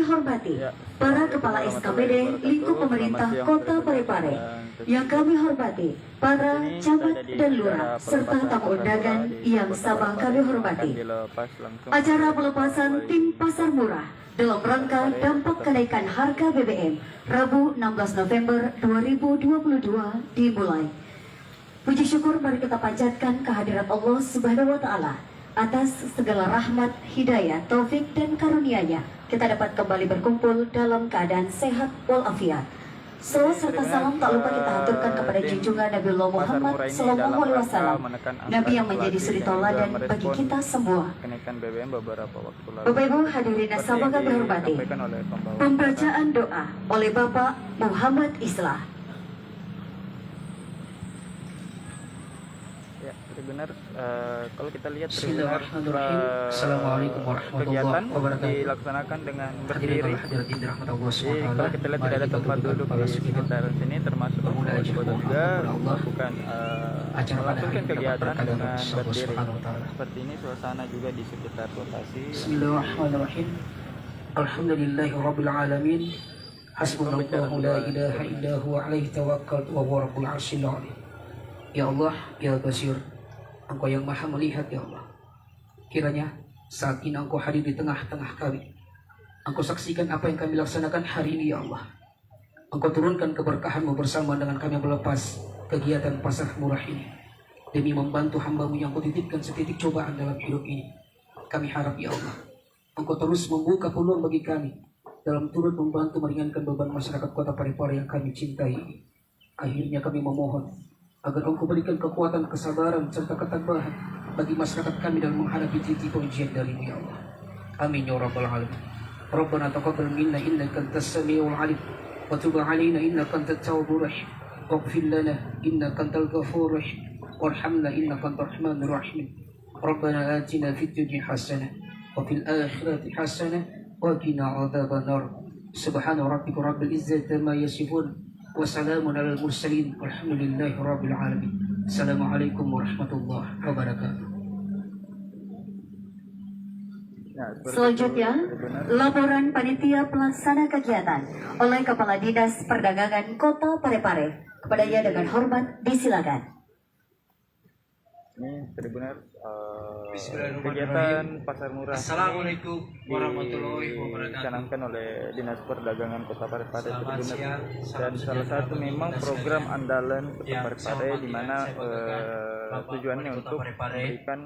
hormati para Kepala SKPD lingkup pemerintah Kota Parepare. Yang kami hormati para camat dan lurah serta tamu undangan yang sama kami hormati. Acara pelepasan tim pasar murah dalam rangka dampak kenaikan harga BBM Rabu 16 November 2022 dimulai. Puji syukur mari kita panjatkan kehadirat Allah Subhanahu wa taala atas segala rahmat, hidayah, taufik dan karunia-Nya. Kita dapat kembali berkumpul dalam keadaan sehat walafiat. Salawat serta salam tak lupa kita haturkan kepada junjungan Nabiullah Muhammad Sallallahu Alaihi Wasallam, Nabi yang menjadi suri tauladan bagi kita semua. Bapak Ibu hadirin yang sama kami hormati, pembacaan doa oleh Bapak Muhammad Islah. Benar, kalau kita lihat Bismillahirrahmanirrahim. Assalamualaikum warahmatullahi kegiatan wabarakatuh. dilaksanakan dengan Hadirin berdiri. Kalau kita lihat tidak ada tempat duduk di sekitar sini, termasuk ibu juga melakukan melakukan kegiatan dengan berdiri. Seperti ini suasana juga di sekitar lokasi. Bismillahirrahmanirrahim. Alhamdulillahirabbil alamin. Hasbunallahu la ilaha illa huwa alaihi tawakkaltu wa huwa rabbul arsyil azim. Ya Allah, ya Basir, Engkau yang maha melihat ya Allah. Kiranya saat ini Engkau hadir di tengah-tengah kami. Engkau saksikan apa yang kami laksanakan hari ini ya Allah. Engkau turunkan keberkahan-Mu bersama dengan kami melepas kegiatan pasar murah ini. Demi membantu hamba-Mu yang Kau titipkan setitik cobaan dalam hidup ini. Kami harap ya Allah, Engkau terus membuka peluang bagi kami dalam turut membantu meringankan beban masyarakat Kota Parepare yang kami cintai. Akhirnya kami memohon agar Engkau berikan kekuatan, kesabaran, serta ketabahan bagi masyarakat kami dalam menghadapi titik ujian dari-Mu ya Allah. Amin ya rabbal alamin. Rabbana taqabbal minna innaka antas samiul alim wa tub alaina innaka antat tawwabur rahim. Waghfir lana innaka antal ghafurur rahim warhamna innaka antar rahmanur rahim. Rabbana atina fid dunya hasanah wa fil akhirati hasanah wa qina adzabannar. Subhana rabbika rabbil izzati amma yasifun. Wassalamun alal mursalin walhamdulillahi rabbil alamin. Assalamualaikum warahmatullahi wabarakatuh. Selanjutnya, laporan panitia pelaksana kegiatan oleh Kepala Dinas Perdagangan Kota Parepare. Kepadanya dengan hormat disilakan. Ini benar-benar kegiatan pasar murah. Assalamualaikum warahmatullahi wabarakatuh. Dicanangkan oleh Dinas Perdagangan Kota Parepare dan salah satu memang program andalan Kota Parepare di mana tujuannya untuk memberikan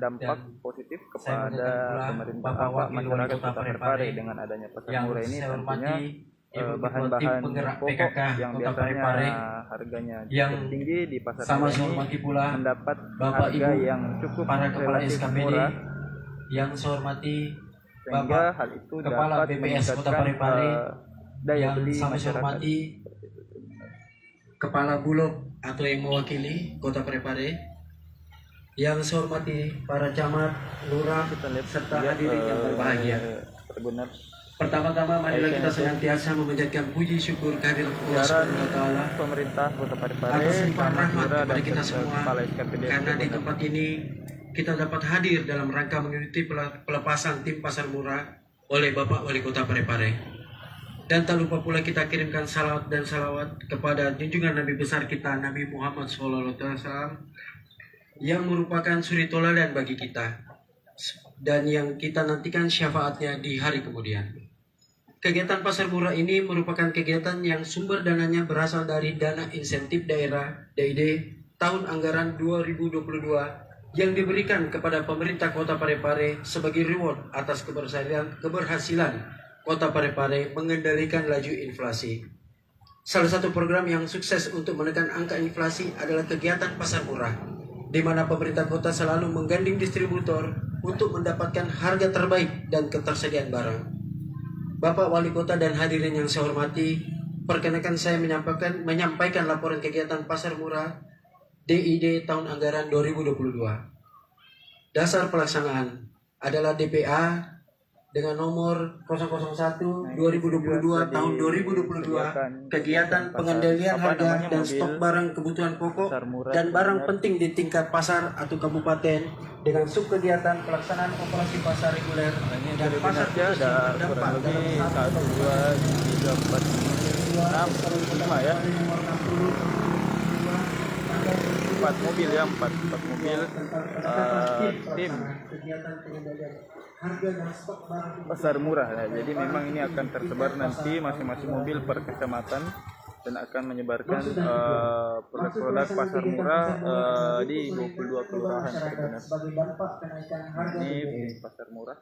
dampak positif kepada pemerintah masyarakat Kota Parepare dengan adanya pasar murah ini. Tentunya bahan-bahan pokok yang biasanya harganya cukup tinggi di pasar sama ini hormati pula mendapat Bapak harga Ibu, yang cukup para kepala relatif SKPD murah, yang saya hormati sehingga Bapak hal itu Kepala dapat BPS Kota meningkatkan Parepare, daya yang beli sama saya masyarakat. hormati Kepala Bulog atau yang mewakili Kota Parepare, yang saya hormati para camat, lurah, Kita lihat serta hadirin yang berbahagia. benar Pertama-tama marilah kita senantiasa memanjatkan puji syukur kehadirat Allah Subhanahu wa taala pemerintah Kota Parepare atas limpahan rahmat Madura, kepada dan kita serta semua, Kepala SKPD karena di benar. tempat ini kita dapat hadir dalam rangka mengikuti pelepasan tim pasar murah oleh Bapak Wali Kota Parepare. Dan tak lupa pula kita kirimkan salawat dan salawat kepada junjungan Nabi besar kita Nabi Muhammad SAW yang merupakan suri tauladan bagi kita dan yang kita nantikan syafaatnya di hari kemudian. Kegiatan pasar murah ini merupakan kegiatan yang sumber dananya berasal dari dana insentif daerah DID tahun anggaran 2022 yang diberikan kepada pemerintah Kota Parepare sebagai reward atas keberhasilan Kota Parepare mengendalikan laju inflasi. Salah satu program yang sukses untuk menekan angka inflasi adalah kegiatan pasar murah, di mana pemerintah kota selalu menggandeng distributor untuk mendapatkan harga terbaik dan ketersediaan barang. Bapak Wali Kota dan hadirin yang saya hormati, perkenankan saya menyampaikan laporan kegiatan pasar murah DID tahun anggaran 2022. Dasar pelaksanaan adalah DPA dengan nomor 001 2022 tahun 2022 kegiatan pengendalian harga dan stok barang kebutuhan pokok dan barang penting di tingkat pasar atau kabupaten dengan subkegiatan pelaksanaan operasi pasar reguler dan pasar khusus yang terdampak dalam 5 ya, 4 mobil ya, 4 mobil tim pasar murah ya. Jadi memang ini akan tersebar nanti masing-masing mobil per kecamatan dan akan menyebarkan produk-produk pasar murah di 22 kelurahan. Ini tim pasar murah.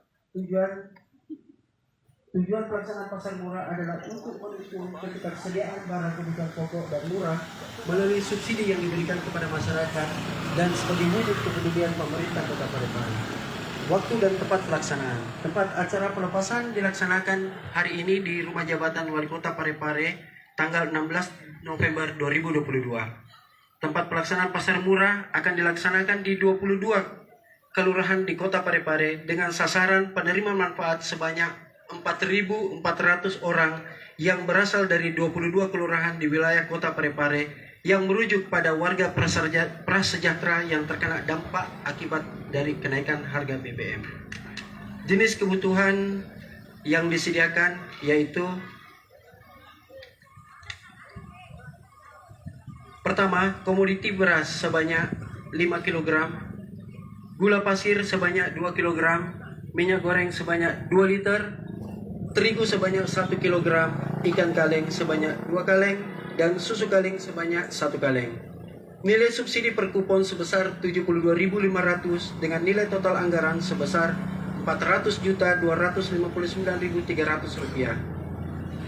Tujuan pelaksanaan pasar murah adalah untuk mendukung ketersediaan barang kebutuhan pokok dan murah melalui subsidi yang diberikan kepada masyarakat dan sebagai wujud kepedulian pemerintah Kota Parepare. Waktu dan tempat pelaksanaan. Tempat acara pelepasan dilaksanakan hari ini di Rumah Jabatan Wali Kota Parepare tanggal 16 November 2022. Tempat pelaksanaan pasar murah akan dilaksanakan di 22 kelurahan di Kota Parepare dengan sasaran penerima manfaat sebanyak 4.400 orang yang berasal dari 22 kelurahan di wilayah Kota Parepare yang merujuk pada warga prasejahtera yang terkena dampak akibat dari kenaikan harga BBM. Jenis kebutuhan yang disediakan yaitu pertama, komoditi beras sebanyak 5 kg, gula pasir sebanyak 2 kg, minyak goreng sebanyak 2 liter, terigu sebanyak 1 kg, ikan kaleng sebanyak 2 kaleng, dan susu kaleng sebanyak 1 kaleng. Nilai subsidi per kupon sebesar 72.500 dengan nilai total anggaran sebesar 400.259.300 rupiah.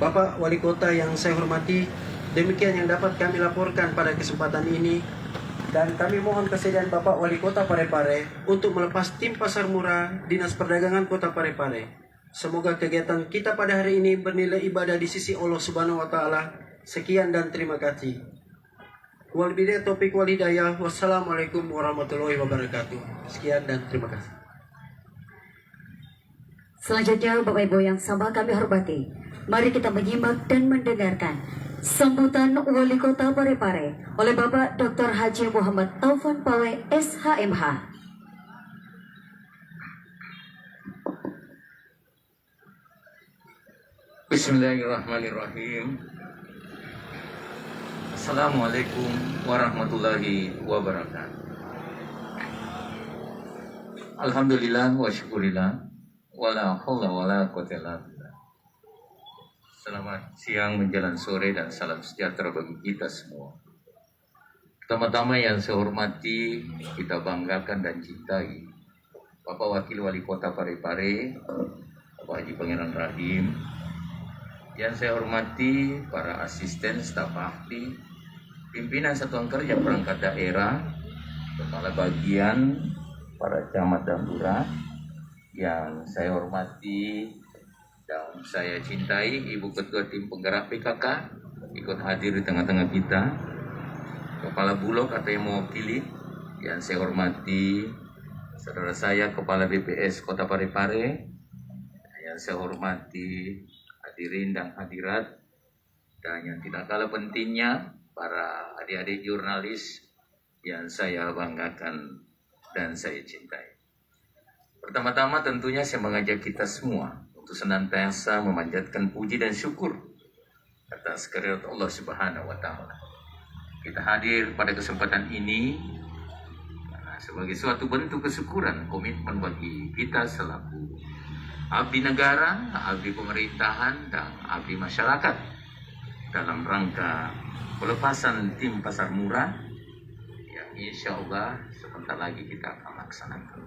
Bapak Wali Kota yang saya hormati, demikian yang dapat kami laporkan pada kesempatan ini. Dan kami mohon kesediaan Bapak Wali Kota Parepare untuk melepas tim pasar murah Dinas Perdagangan Kota Parepare. Semoga kegiatan kita pada hari ini bernilai ibadah di sisi Allah Subhanahu wa Ta'ala. Sekian dan terima kasih. Wal bidayah taufiq wal hidayah. Wassalamualaikum warahmatullahi wabarakatuh. Sekian dan terima kasih. Selanjutnya Bapak Ibu yang sama kami hormati, mari kita menyimak dan mendengarkan sambutan Wali Kota Parepare oleh Bapak Dr. Haji Muhammad Taufan Pawe SHMH. Bismillahirrahmanirrahim. Assalamualaikum warahmatullahi wabarakatuh. Alhamdulillah wa syukurillah wala haula wala quwwata illa billah. Selamat siang menjelang sore dan salam sejahtera bagi kita semua. Pertama-tama yang saya hormati, kita banggakan dan cintai Bapak Wakil Wali Kota Parepare, Bapak Haji Pangeran Rahim. Yang saya hormati para asisten, staf ahli, pimpinan satuan kerja perangkat daerah, kepala bagian, para camat dan lurah. Yang saya hormati dan saya cintai Ibu Ketua Tim Penggerak PKK ikut hadir di tengah-tengah kita. Kepala Bulog atau yang mewakili. Yang saya hormati saudara saya Kepala BPS Kota Parepare. Yang saya hormati hadirin dan hadirat, dan yang tidak kalah pentingnya para adik-adik jurnalis yang saya banggakan dan saya cintai. Pertama-tama tentunya saya mengajak kita semua untuk senantiasa memanjatkan puji dan syukur atas kehadirat Allah Subhanahu wa Ta'ala. Kita hadir pada kesempatan ini sebagai suatu bentuk kesyukuran, komitmen bagi kita selaku abdi negara, abdi pemerintahan, dan abdi masyarakat dalam rangka pelepasan tim pasar murah yang insya Allah sebentar lagi kita akan laksanakan.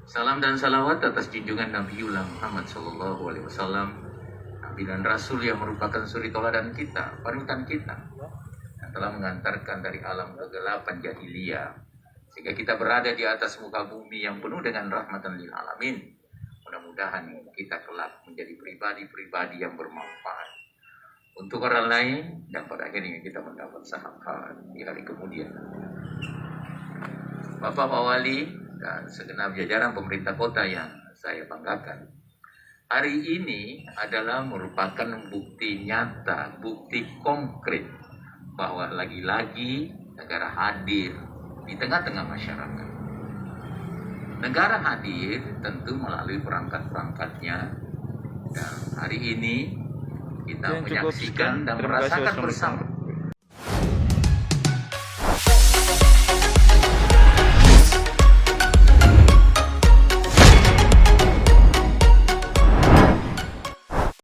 Salam dan salawat atas junjungan Nabiullah Muhammad SAW, Nabi dan Rasul yang merupakan suri toladan kita, panutan kita, yang telah mengantarkan dari alam kegelapan jahiliyah sehingga kita berada di atas muka bumi yang penuh dengan rahmatan lil alamin. Mudah-mudahan kita kelak menjadi pribadi-pribadi yang bermanfaat untuk orang lain dan pada akhirnya kita mendapat syafaat di hari kemudian. Bapak Pak Wali dan segenap jajaran pemerintah kota yang saya banggakan, Hari ini adalah merupakan bukti nyata, bukti konkret bahwa lagi-lagi negara hadir di tengah-tengah masyarakat. Negara hadir tentu melalui perangkat-perangkatnya. Dan hari ini kita Dan cukup menyaksikan sekian. dan Terima kasih. merasakan Wassalamualaikum. bersama